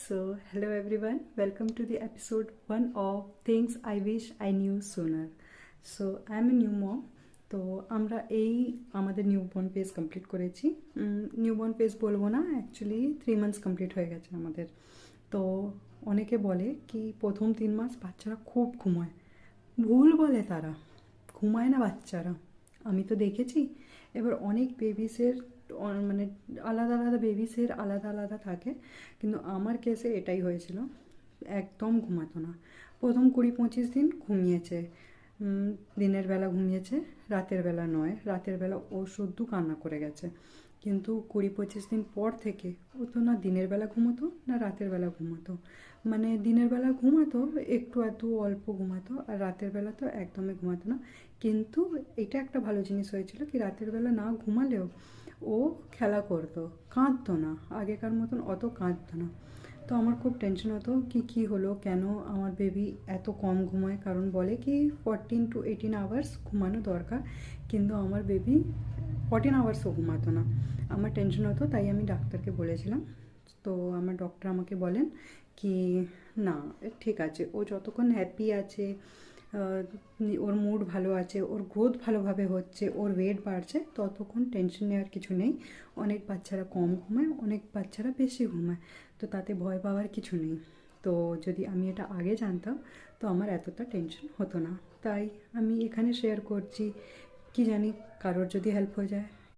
So, hello everyone, welcome to the episode 1 of Things I Wish I Knew Sooner. So, I'm a new mom. তো আমরা আমাদের newborn page complete করেছি। Newborn page বলবো না, actually 3 months complete হয়ে গেছে আমাদের। তো অনেকে বলে কি প্রথম 3 মাস বাচ্চারা খুব ঘুমায়। ভুল বলে তারা, ঘুমায় না বাচ্চারা। আমি তো দেখেছি। এবার অনেক বেবিসের মানে আলাদা আলাদা বেবিসের আলাদা আলাদা থাকে, কিন্তু আমার কেসে এটাই হয়েছিল, একদম ঘুমাতো না। প্রথম 20-25 দিন ঘুমিয়েছে, দিনের বেলা ঘুমিয়েছে, রাতের বেলা নয়। রাতের বেলা ও শুদ্ধ কান্না করে গেছে, কিন্তু 20-25 দিন পর থেকে ও তো না দিনের বেলা ঘুমাতো না রাতের বেলা ঘুমাতো। মানে দিনের বেলা ঘুমাতো একটু আধটু অল্প ঘুমাতো, আর রাতের বেলা তো একদমই ঘুমাতো না। কিন্তু এটা একটা ভালো জিনিস হয়েছিল কি রাতের বেলা না ঘুমালেও ও খেলা করতো, কাঁদতো না, আগেকার মতন অত কাঁদতো না। তো আমার খুব টেনশন হতো কি কী হলো, কেন আমার বেবি এত কম ঘুমায়। কারণ বলে কি 14 to 18 আওয়ার্স ঘুমানো দরকার, কিন্তু আমার বেবি 14 আওয়ার্সও ঘুমাতো না। আমার টেনশন হতো, তাই আমি ডাক্তারকে বলেছিলাম। তো আমার ডক্টর আমাকে বলেন কি না ঠিক আছে, ও যতক্ষণ হ্যাপি আছে, ওর মুড ভালো আছে, ওর গ্রোথ ভালোভাবে হচ্ছে, ওর ওয়েট বাড়ছে, ততক্ষণ টেনশন নেওয়ার কিছু নেই। অনেক বাচ্চারা কম ঘুমায়, অনেক বাচ্চারা বেশি ঘুমায়, তো তাতে ভয় পাওয়ার কিছু নেই। তো যদি আমি এটা আগে জানতাম তো আমার এতটা টেনশন হতো না। তাই আমি এখানে শেয়ার করছি, কি জানি কারোর যদি হেল্প হয়ে যায়।